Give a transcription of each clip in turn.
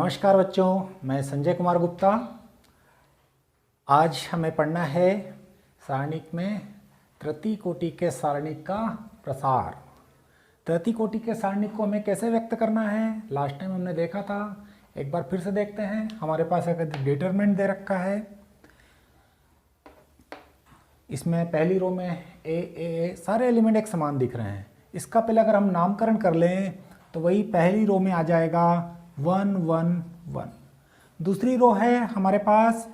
नमस्कार बच्चों, मैं संजय कुमार गुप्ता। आज हमें पढ़ना है सारणिक में तृतीय कोटि के सारणिक का प्रसार। तृतीय कोटि के सारणिक को हमें कैसे व्यक्त करना है, लास्ट टाइम हमने देखा था। एक बार फिर से देखते हैं। हमारे पास एक डिटरमिनेंट दे रखा है। इसमें पहली रो में ए सारे एलिमेंट एक समान दिख रहे हैं। इसका पहले अगर हम नामकरण कर लें तो वही पहली रो में आ जाएगा 1 1 1। दूसरी रो है हमारे पास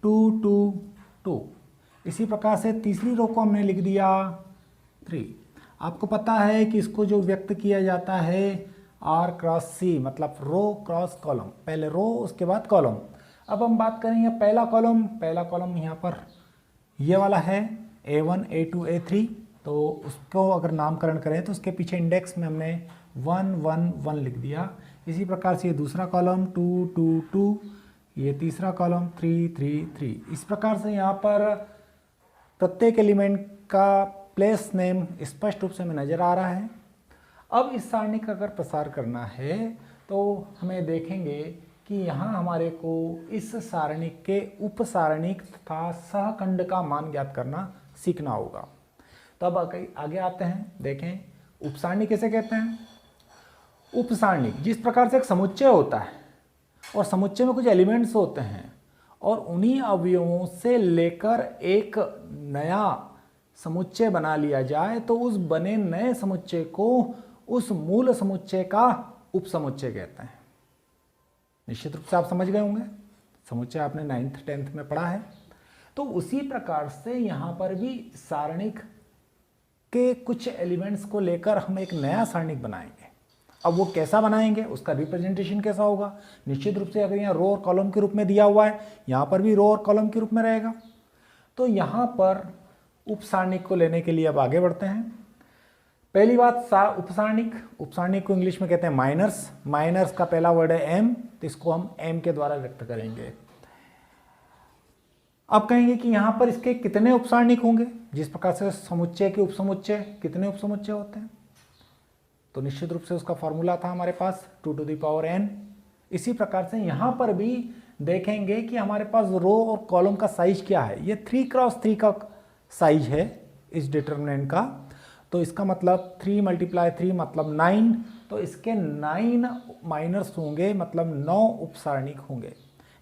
2 2 2। इसी प्रकार से तीसरी रो को हमने लिख दिया 3। आपको पता है कि इसको जो व्यक्त किया जाता है R क्रॉस C, मतलब रो क्रॉस कॉलम। पहले रो उसके बाद कॉलम। अब हम बात करेंगे पहला कॉलम यहाँ पर ये वाला है A1 A2 A3। तो उसको अगर नामकरण करें तो उसके पीछे इंडेक्स में हमने 1 1 1 लिख दिया। इसी प्रकार से ये दूसरा कॉलम 2 2 2, ये तीसरा कॉलम 3 3 3। इस प्रकार से यहाँ पर प्रत्येक एलिमेंट का प्लेस नेम स्पष्ट रूप से हमें नज़र आ रहा है। अब इस सारणी का अगर प्रसार करना है तो हमें देखेंगे कि यहाँ हमारे को इस सारणिक के उप सारणिक तथा सहखंड का मान ज्ञात करना सीखना होगा। तो अब आगे आते हैं। देखें उप सारणी किसे कहते हैं। उप सारणी जिस प्रकार से एक समुच्चय होता है और समुच्चय में कुछ एलिमेंट्स होते हैं और उन्हीं अवयवों से लेकर एक नया समुच्चय बना लिया जाए तो उस बने नए समुच्चय को उस मूल समुच्चय का उप समुच्चय कहते हैं। निश्चित रूप से आप समझ गए होंगे, समुच्चय आपने 9th 10th में पढ़ा है। तो उसी प्रकार से यहाँ पर भी सारणिक के कुछ एलिमेंट्स को लेकर हम एक नया सारणिक बनाएंगे। अब वो कैसा बनाएंगे, उसका रिप्रेजेंटेशन कैसा होगा। निश्चित रूप से अगर यहाँ रो और कॉलम के रूप में दिया हुआ है, यहाँ पर भी रो और कॉलम के रूप में रहेगा। तो यहाँ पर उप सारणिक को लेने के लिए अब आगे बढ़ते हैं। पहली बात उपसारणिक को इंग्लिश में कहते हैं माइनर्स का पहला वर्ड है एम, तो इसको हम एम के द्वारा व्यक्त करेंगे। अब कहेंगे कि यहाँ पर इसके कितने उपसारणिक होंगे। जिस प्रकार से समुच्चय के उपसमुच्चय, कितने उपसमुच्चय होते हैं, तो निश्चित रूप से उसका फॉर्मूला था हमारे पास 2 to the power n। इसी प्रकार से यहाँ पर भी देखेंगे कि हमारे पास रो और कॉलम का साइज क्या है। ये 3 क्रॉस 3 का साइज है इस डिटरमिनेंट का। तो इसका मतलब 3 × 3 मतलब 9। तो इसके 9 माइनर्स होंगे, मतलब 9 उपसारणिक होंगे।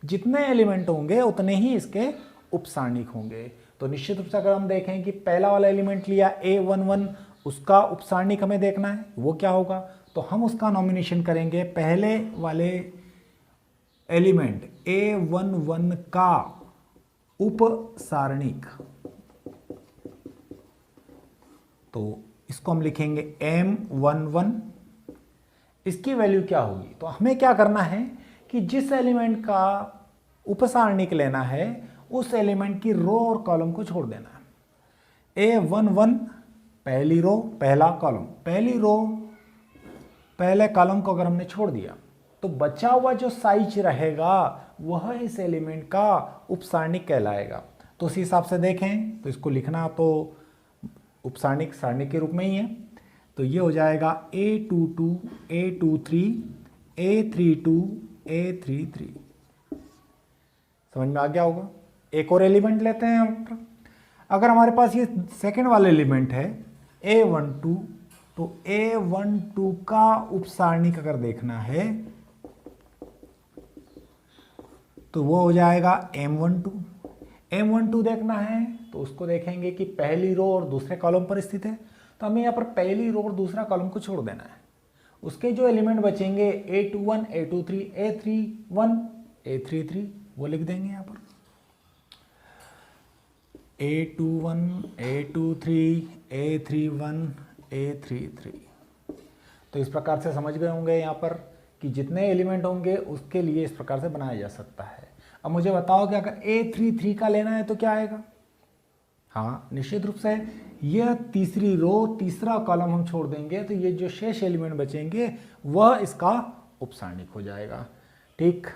जितने एलिमेंट होंगे उतने ही इसके उपसारणिक होंगे। तो निश्चित रूप से अगर हम देखें कि पहला वाला एलिमेंट लिया A11, उसका उपसारणिक हमें देखना है वो क्या होगा। तो हम उसका नॉमिनेशन करेंगे पहले वाले एलिमेंट A11 का उपसारणिक। तो इसको हम लिखेंगे M11। इसकी वैल्यू क्या होगी, तो हमें क्या करना है कि जिस एलिमेंट का उपसारणिक लेना है उस एलिमेंट की रो और कॉलम को छोड़ देना है। A11 पहली रो पहला कॉलम, पहली रो पहले कॉलम को अगर हमने छोड़ दिया तो बचा हुआ जो साइज रहेगा वह इस एलिमेंट का उपसारणिक कहलाएगा। तो उस हिसाब से देखें तो इसको लिखना तो उपसारणिक सारणिक के रूप में ही है। तो ये हो जाएगा A22 A23 A32 A33। समझ में आ गया होगा। एक और एलिमेंट लेते हैं हम। अगर हमारे पास ये सेकंड वाला एलिमेंट है A12, तो A12 का उपसारणिक अगर देखना है तो वो हो जाएगा M12 देखना है तो उसको देखेंगे कि पहली रो और दूसरे कॉलम पर स्थित है। तो हमें यहाँ पर पहली रो और दूसरा कॉलम को छोड़ देना है। उसके जो एलिमेंट बचेंगे A21 A23 A31 A33 वो लिख देंगे यहाँ पर A21 A23 A31 A33। तो इस प्रकार से समझ गए होंगे यहाँ पर कि जितने एलिमेंट होंगे उसके लिए इस प्रकार से बनाया जा सकता है। अब मुझे बताओ कि अगर A33 का लेना है तो क्या आएगा। हाँ, निश्चित रूप से यह तीसरी रो तीसरा कॉलम हम छोड़ देंगे तो ये जो शेष एलिमेंट बचेंगे वह इसका उपसारणिक हो जाएगा। ठीक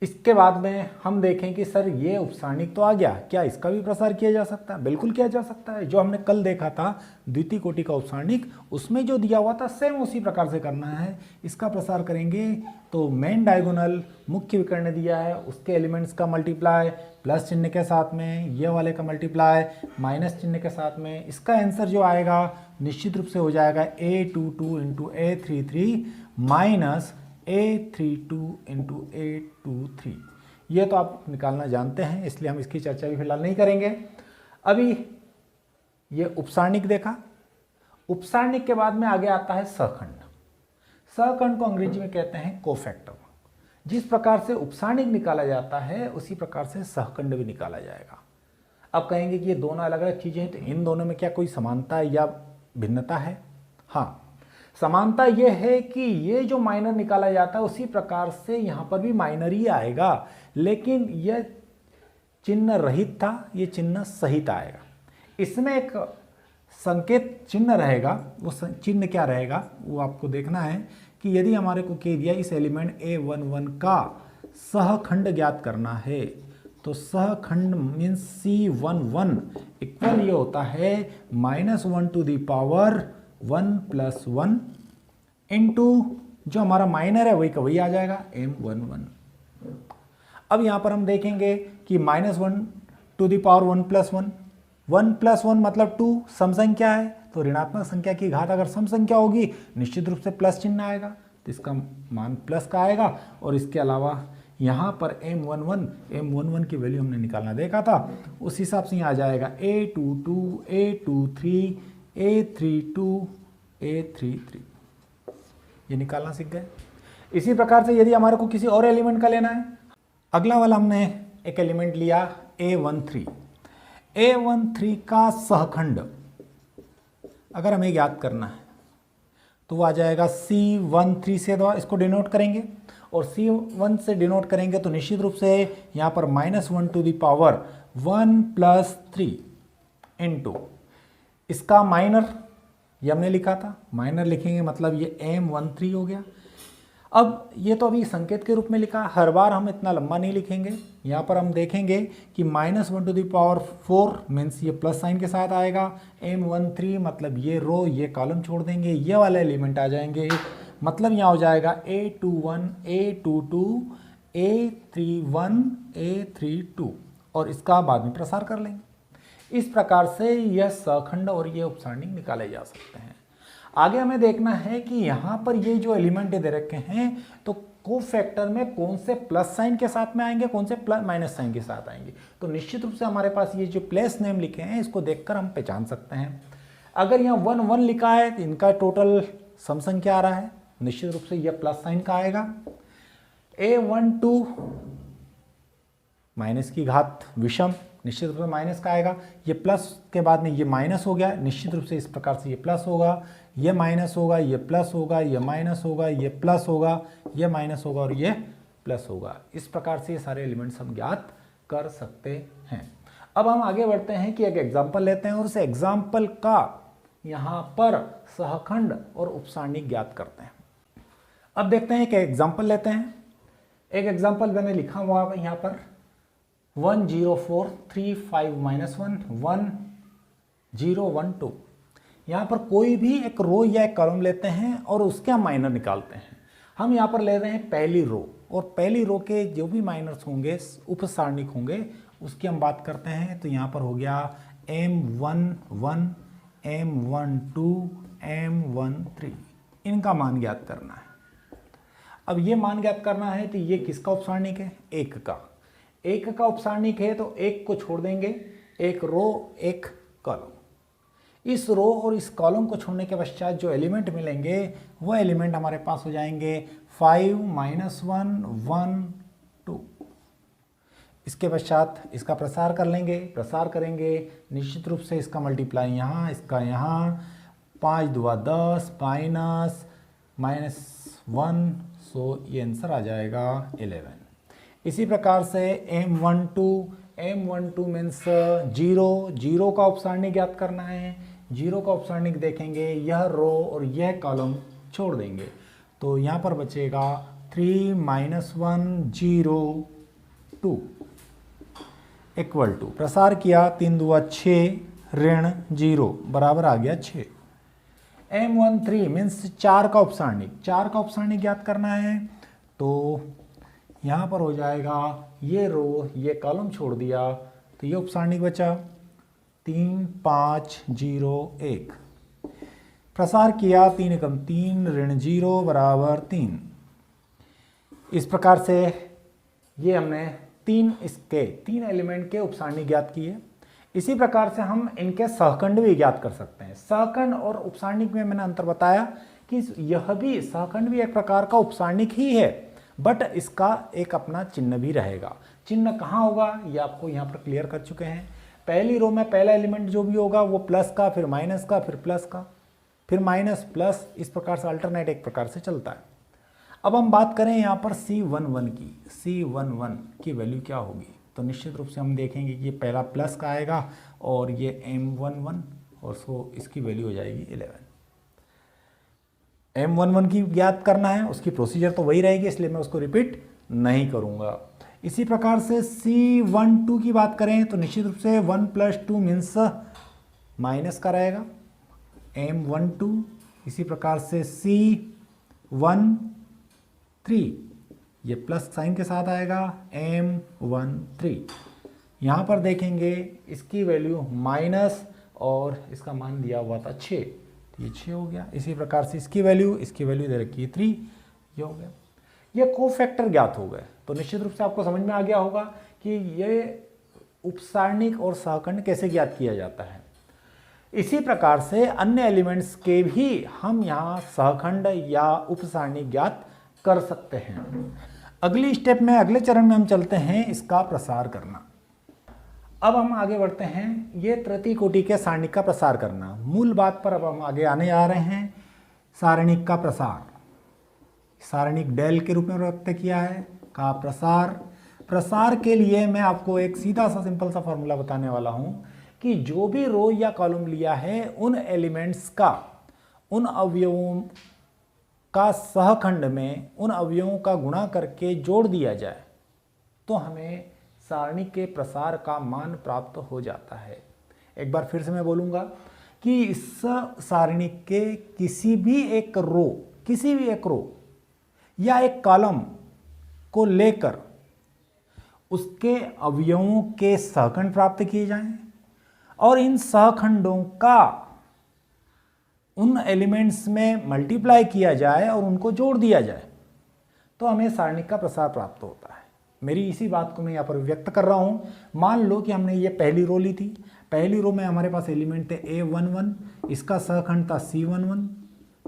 इसके बाद में हम देखें कि सर ये उपसारणिक तो आ गया, क्या इसका भी प्रसार किया जा सकता है? बिल्कुल किया जा सकता है। जो हमने कल देखा था द्वितीय कोटि का उपसारणिक, उसमें जो दिया हुआ था सेम उसी प्रकार से करना है। इसका प्रसार करेंगे तो मेन डायगोनल मुख्य विकर्ण दिया है, उसके एलिमेंट्स का मल्टीप्लाई प्लस चिन्ह के साथ में, ये वाले का मल्टीप्लाई माइनस चिन्ह के साथ में। इसका आंसर जो आएगा निश्चित रूप से हो जाएगा A22 into A33 minus A32 into A23। ये तो आप निकालना जानते हैं, इसलिए हम इसकी चर्चा भी फिलहाल नहीं करेंगे। अभी ये उपसारणिक देखा, उपसारणिक के बाद में आगे आता है सहखंड। सहखंड को अंग्रेजी में कहते हैं कोफैक्टर। जिस प्रकार से उपसारणिक निकाला जाता है उसी प्रकार से सहखंड भी निकाला जाएगा। अब कहेंगे कि ये दोनों अलग अलग चीज़ें हैं, तो इन दोनों में क्या कोई समानता या भिन्नता है? हाँ, समानता यह है कि ये जो माइनर निकाला जाता है उसी प्रकार से यहाँ पर भी माइनर ही आएगा, लेकिन यह चिन्ह रहित था, ये चिन्ह सहित आएगा। इसमें एक संकेत चिन्ह रहेगा, वो चिन्ह क्या रहेगा वो आपको देखना है कि यदि हमारे को कह दिया इस एलिमेंट A11 का सहखंड ज्ञात करना है, तो सहखंड मीन्स C11 इक्वल ये होता है -1 to the power 1 plus 1 into जो हमारा माइनर है वही का वही आ जाएगा M11। अब यहाँ पर हम देखेंगे कि -1 to the power 1 plus 1, 1 plus 1 मतलब 2, सम संख्या है तो ऋणात्मक संख्या की घात अगर सम संख्या होगी निश्चित रूप से प्लस चिन्ह आएगा, तो इसका मान प्लस का आएगा। और इसके अलावा यहाँ पर M11 की वैल्यू हमने निकालना देखा था, उस हिसाब से यहाँ आ जाएगा A22 A23 A32 A33। ये निकालना सीख गए। इसी प्रकार से यदि हमारे को किसी और एलिमेंट का लेना है, अगला वाला हमने एक एलिमेंट लिया A13। A13 का सहखंड अगर हमें ज्ञात करना है तो वो आ जाएगा C13 से इसको डिनोट करेंगे, और C1 से डिनोट करेंगे तो निश्चित रूप से यहाँ पर -1 to the power 1 plus 3 into इसका माइनर, ये हमने लिखा था, माइनर लिखेंगे मतलब ये M13 हो गया। अब ये तो अभी संकेत के रूप में लिखा, हर बार हम इतना लंबा नहीं लिखेंगे। यहाँ पर हम देखेंगे कि -1 टू दी पावर 4 मीन्स ये प्लस साइन के साथ आएगा, M13 मतलब ये रो ये कॉलम छोड़ देंगे, ये वाले एलिमेंट आ जाएंगे, मतलब यहाँ हो जाएगा A21 A22 A31 A32, और इसका बाद में प्रसार कर लेंगे। इस प्रकार से यह सहखंड और ये उपसारणिक निकाले जा सकते हैं। आगे हमें देखना है कि यहाँ पर ये जो एलिमेंट दे रखे हैं तो कोफैक्टर में कौन से प्लस साइन के साथ में आएंगे, कौन से प्लस माइनस साइन के साथ आएंगे। तो निश्चित रूप से हमारे पास ये जो प्लेस नेम लिखे हैं इसको देखकर हम पहचान सकते हैं। अगर यहाँ 1 1 लिखा है तो इनका टोटल सम संख्या आ रहा है, निश्चित रूप से यह प्लस साइन का आएगा। A12 माइनस की घात विषम, निश्चित रूप से माइनस का आएगा। ये प्लस के बाद में ये माइनस हो गया, निश्चित रूप से इस प्रकार से ये प्लस होगा, ये माइनस होगा, ये प्लस होगा, ये माइनस होगा, ये प्लस होगा, ये माइनस होगा और ये प्लस होगा। इस प्रकार से ये सारे एलिमेंट्स हम ज्ञात कर सकते हैं। अब हम आगे बढ़ते हैं कि एक एग्जाम्पल लेते हैं और उस एग्जाम्पल का यहाँ पर सहखंड और उपसारणिक ज्ञात करते हैं। अब देखते हैं कि एग्जाम्पल लेते हैं। एक एग्जाम्पल मैंने लिखा हुआ है यहाँ पर 10435-1 1012। यहाँ पर कोई भी एक रो या एक कॉलम लेते हैं और उसके हम माइनर निकालते हैं। हम यहाँ पर ले रहे हैं पहली रो, और पहली रो के जो भी माइनर्स होंगे उपसारणिक होंगे उसकी हम बात करते हैं। तो यहाँ पर हो गया M11 M12 M13, इनका मान ज्ञात करना है। अब ये मान ज्ञात करना है तो ये किसका उपसारणिक है? एक का उपसारणिक है, तो एक को छोड़ देंगे, एक रो एक कॉलम। इस रो और इस कॉलम को छोड़ने के पश्चात जो एलिमेंट मिलेंगे वो एलिमेंट हमारे पास हो जाएंगे 5 -1 1 2। इसके पश्चात इसका प्रसार कर लेंगे, प्रसार करेंगे, निश्चित रूप से इसका मल्टीप्लाई यहाँ, इसका यहाँ, 5 2 10 -1, सो ये आंसर आ जाएगा 11। इसी प्रकार से M12 मीन्स 0 का उपसारणिक ज्ञात करना है। 0 का उपसारणिक देखेंगे, यह रो और यह कॉलम छोड़ देंगे, तो यहाँ पर बचेगा 3 माइनस 1 0 2 इक्वल टू, प्रसार किया 3 दूआ 6 ऋण 0 बराबर आ गया 6। M13 मीन्स 4 का उपसारणिक, 4 का उपसारणिक ज्ञात करना है। तो यहाँ पर हो जाएगा ये रो ये कॉलम छोड़ दिया तो ये उपसारणिक बचा 3 5 0 1। प्रसार किया 3 एकम 3 ऋण 0 बराबर 3। इस प्रकार से ये हमने तीन एलिमेंट के उपसारणिक ज्ञात किए। इसी प्रकार से हम इनके सहखंड भी ज्ञात कर सकते हैं। सहखंड और उपसारणिक में मैंने अंतर बताया कि यह भी सहखंड भी एक प्रकार का उपसारणिक ही है, बट इसका एक अपना चिन्ह भी रहेगा। चिन्ह कहाँ होगा ये आपको यहाँ पर क्लियर कर चुके हैं। पहली रो में पहला एलिमेंट जो भी होगा वो प्लस का, फिर माइनस का, फिर प्लस का, फिर माइनस प्लस, इस प्रकार से अल्टरनेट एक प्रकार से चलता है। अब हम बात करें यहाँ पर C11 की, C11 की वैल्यू क्या होगी, तो निश्चित रूप से हम देखेंगे कि ये पहला प्लस का आएगा और ये M11 और सो इसकी वैल्यू हो जाएगी 11। M11 की ज्ञात करना है, उसकी प्रोसीजर तो वही रहेगी इसलिए मैं उसको रिपीट नहीं करूँगा। इसी प्रकार से C12 की बात करें तो निश्चित रूप से 1 + 2 मीन्स माइनस का रहेगा M12। इसी प्रकार से C13 ये प्लस साइन के साथ आएगा M13। यहाँ पर देखेंगे इसकी वैल्यू माइनस और इसका मान दिया हुआ था 6, तो ये 6 हो गया। इसी प्रकार से इसकी वैल्यू दे रखी है 3, ये हो गया। ये कोफैक्टर ज्ञात हो गए तो निश्चित रूप से आपको समझ में आ गया होगा कि ये उपसारणिक और सहखंड कैसे ज्ञात किया जाता है। इसी प्रकार से अन्य एलिमेंट्स के भी हम यहाँ सहखंड या उपसारणिक ज्ञात कर सकते हैं। अगली स्टेप में, अगले चरण में हम चलते हैं इसका प्रसार करना। अब हम आगे बढ़ते हैं, ये तृतीय कोटि के सारणिक का प्रसार करना। मूल बात पर अब हम आगे आने आ रहे हैं। सारणिक का प्रसार, सारणिक डेल के रूप में व्यक्त किया है का प्रसार के लिए मैं आपको एक सीधा सा सिंपल सा फॉर्मूला बताने वाला हूं कि जो भी रो या कॉलम लिया है उन एलिमेंट्स का, उन अवयवों का सहखंड में उन अवयवों का गुणा करके जोड़ दिया जाए तो हमें सारणी के प्रसार का मान प्राप्त हो जाता है। एक बार फिर से मैं बोलूँगा कि इस सारणी के किसी भी एक रो या एक कॉलम को लेकर उसके अवयवों के सहखंड प्राप्त किए जाएं और इन सहखंडों का उन एलिमेंट्स में मल्टीप्लाई किया जाए और उनको जोड़ दिया जाए तो हमें सारणिक का प्रसार प्राप्त होता है। मेरी इसी बात को मैं यहाँ पर व्यक्त कर रहा हूँ। मान लो कि हमने ये पहली रो ली थी, पहली रो में हमारे पास एलिमेंट थे A11, इसका सहखंड था C11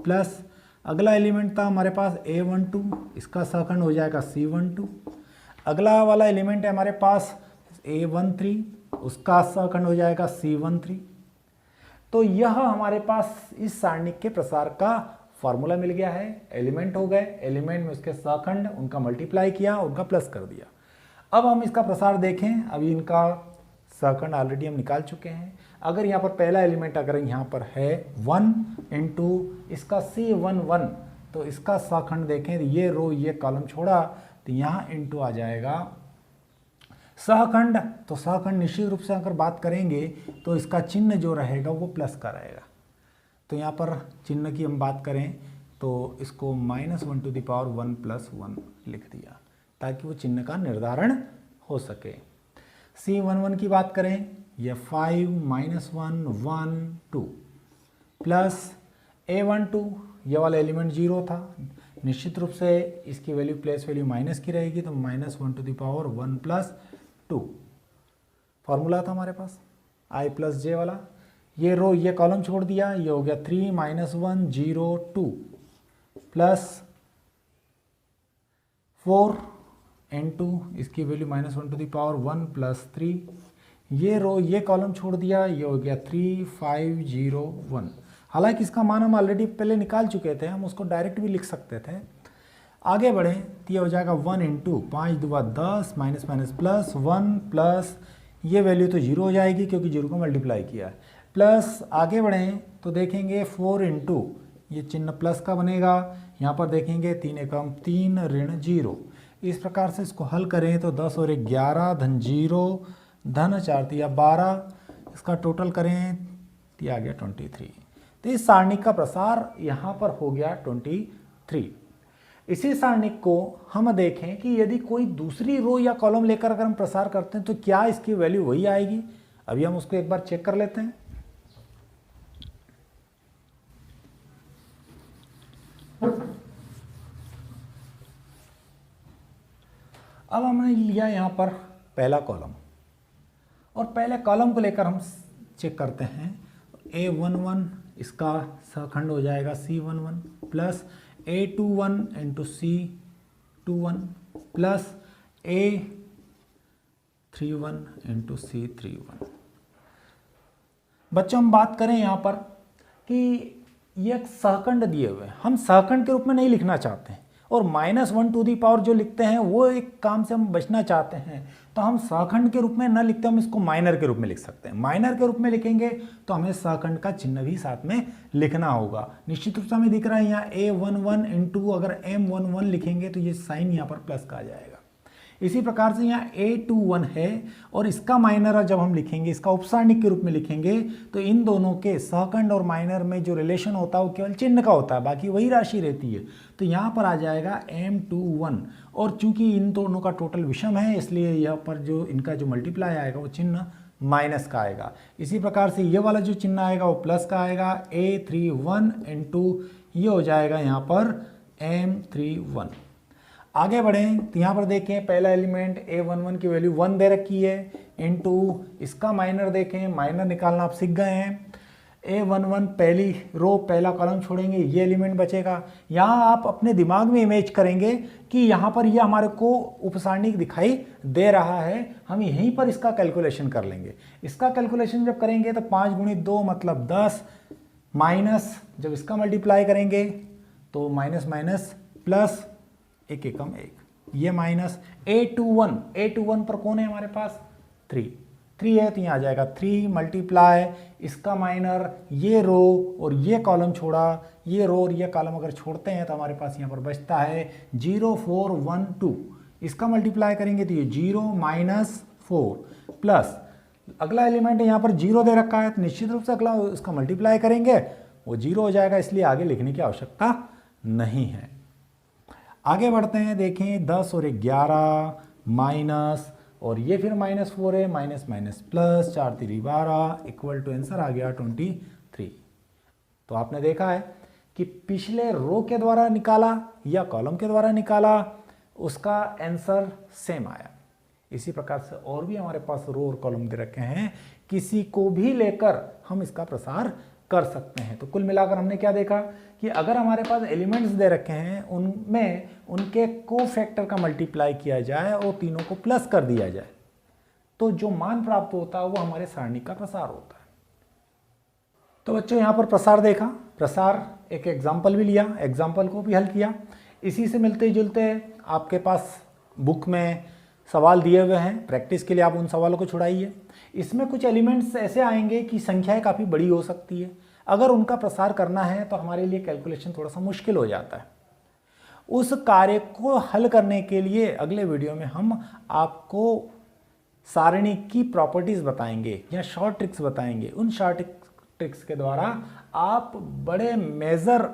प्लस अगला एलिमेंट था हमारे पास A12, इसका सहखंड हो जाएगा C12। अगला वाला एलिमेंट है हमारे पास A13, उसका सहखंड हो जाएगा C13। तो यह हमारे पास इस सारणिक के प्रसार का फॉर्मूला मिल गया है। एलिमेंट हो गए, एलिमेंट में उसके सहखंड, उनका मल्टीप्लाई किया, उनका प्लस कर दिया। अब हम इसका प्रसार देखें, अभी इनका सहखंड ऑलरेडी हम निकाल चुके हैं। अगर यहाँ पर पहला एलिमेंट अगर यहाँ पर है 1 इंटू इसका C11 तो इसका सहखंड देखें, ये रो ये कॉलम छोड़ा तो यहाँ इंटू आ जाएगा सहखंड। तो सहखंड निश्चित रूप से अगर बात करेंगे तो इसका चिन्ह जो रहेगा वो प्लस का रहेगा। तो यहाँ पर चिन्ह की हम बात करें तो इसको -1 to the power 1 + 1 लिख दिया ताकि वो चिन्ह का निर्धारण हो सके। C11 की बात करें, यह 5 -1 1 2 प्लस A12, ये वाला एलिमेंट 0 था, निश्चित रूप से इसकी वैल्यू प्लेस वैल्यू माइनस की रहेगी तो -1 to the power 1 + 2 फॉर्मूला था हमारे पास I + J वाला। ये रो ये कॉलम छोड़ दिया, ये हो गया 3 -1 0 2 प्लस 4 into इसकी वैल्यू -1 to the power 1 + 3। ये रो ये कॉलम छोड़ दिया, ये हो गया 3 5 0 1। हालांकि इसका मान हम ऑलरेडी पहले निकाल चुके थे, हम उसको डायरेक्ट भी लिख सकते थे। आगे बढ़ें तो ये हो जाएगा 1 इंटू 5 दूआ 10 माइनस माइनस प्लस 1 प्लस ये वैल्यू तो 0 हो जाएगी क्योंकि 0 को मल्टीप्लाई किया है, प्लस आगे बढ़ें तो देखेंगे 4 इंटू ये चिन्ह प्लस का बनेगा। यहाँ पर देखेंगे 3 एकम 3 ऋण 0। इस प्रकार से इसको हल करें तो 10 और 1 11 धन 0 धन 4 तिया 12, इसका टोटल करें तो आ गया 23। तो इस सारणी का प्रसार यहाँ पर हो गया 23। इसी सारणी को हम देखें कि यदि कोई दूसरी रो या कॉलम लेकर अगर हम प्रसार करते हैं तो क्या इसकी वैल्यू वही आएगी। अभी हम उसको एक बार चेक कर लेते हैं। अब हमने लिया यहाँ पर पहला कॉलम और पहले कॉलम को लेकर हम चेक करते हैं। A11 इसका सहखंड हो जाएगा C11 plus A21 into C21 plus A31 into C31। बच्चों हम बात करें यहाँ पर कि ये एक सहखंड दिए हुए हैं, हम सहखंड के रूप में नहीं लिखना चाहते हैं और -1 टू दी पावर जो लिखते हैं वो एक काम से हम बचना चाहते हैं, तो हम सहखंड के रूप में न लिखते हम इसको माइनर के रूप में लिख सकते हैं। माइनर के रूप में लिखेंगे तो हमें सहखंड का चिन्ह भी साथ में लिखना होगा। निश्चित रूप से हमें दिख रहा है यहाँ A11 इंटू अगर M11 लिखेंगे तो ये साइन यहाँ पर प्लस का आ जाएगा। इसी प्रकार से यहाँ A21 है और इसका माइनर जब हम लिखेंगे, इसका उपसारणिक के रूप में लिखेंगे तो इन दोनों के सहखंड और माइनर में जो रिलेशन होता है वो केवल चिन्ह का होता है, बाकी वही राशि रहती है। तो यहाँ पर आ जाएगा M21 और चूंकि इन दोनों का टोटल विषम है इसलिए यहाँ पर जो इनका जो मल्टीप्लाई आएगा वो चिन्ह माइनस का आएगा। इसी प्रकार से ये वाला जो चिन्ह आएगा वो प्लस का आएगा। A31 इंटू ये हो जाएगा यहाँ पर M31। आगे बढ़ें तो यहाँ पर देखें पहला एलिमेंट A11 की वैल्यू 1 दे रखी है इंटू इसका माइनर देखें, माइनर निकालना आप सीख गए हैं। A11 पहली रो पहला कॉलम छोड़ेंगे, ये एलिमेंट बचेगा। यहाँ आप अपने दिमाग में इमेज करेंगे कि यहाँ पर ये हमारे को उपसारणिक दिखाई दे रहा है, हम यहीं पर इसका कैलकुलेशन कर लेंगे। इसका कैलकुलेशन जब करेंगे तो 5 गुणित 2 मतलब 10 माइनस जब इसका मल्टीप्लाई करेंगे तो माइनस माइनस प्लस 1 एकम 1, ये माइनस A21 पर कौन है हमारे पास 3 है तो यहाँ आ जाएगा 3 मल्टीप्लाई इसका माइनर ये रो और ये कॉलम छोड़ा, ये रो और ये कॉलम अगर छोड़ते हैं तो हमारे पास यहाँ पर बचता है 0 4 1 2। इसका मल्टीप्लाई करेंगे तो ये 0 माइनस 4 प्लस अगला एलिमेंट यहाँ पर 0 दे रखा है तो निश्चित रूप से अगला इसका मल्टीप्लाई करेंगे वो 0 हो जाएगा, इसलिए आगे लिखने की आवश्यकता नहीं है। आगे बढ़ते हैं, देखें 10 और 11 माइनस और ये फिर -4 है, minus minus plus 4 3 12 equal to answer आ गया 23। तो आपने देखा है कि पिछले रो के द्वारा निकाला या कॉलम के द्वारा निकाला उसका आंसर सेम आया। इसी प्रकार से और भी हमारे पास रो और कॉलम दे रखे हैं, किसी को भी लेकर हम इसका प्रसार कर सकते हैं। तो कुल मिलाकर हमने क्या देखा कि अगर हमारे पास एलिमेंट्स दे रखे हैं उनमें उनके कोफैक्टर का मल्टीप्लाई किया जाए और तीनों को प्लस कर दिया जाए तो जो मान प्राप्त होता है वो हमारे सारणी का प्रसार होता है। तो बच्चों यहाँ पर प्रसार देखा, प्रसार एक एग्जाम्पल भी लिया, एग्जाम्पल को भी हल किया। इसी से मिलते जुलते आपके पास बुक में सवाल दिए हुए हैं, प्रैक्टिस के लिए आप उन सवालों को छुड़ाइए। इसमें कुछ एलिमेंट्स ऐसे आएंगे कि संख्याएं काफ़ी बड़ी हो सकती है, अगर उनका प्रसार करना है तो हमारे लिए कैलकुलेशन थोड़ा सा मुश्किल हो जाता है। उस कार्य को हल करने के लिए अगले वीडियो में हम आपको सारणी की प्रॉपर्टीज़ बताएंगे या शॉर्ट ट्रिक्स बताएंगे। उन शॉर्ट ट्रिक्स के द्वारा आप बड़े मेजर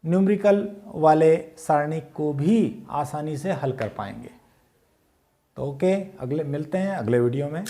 न्यूमेरिकल वाले सारणी को भी आसानी से हल कर पाएंगे। तो ओके, अगले मिलते हैं अगले वीडियो में।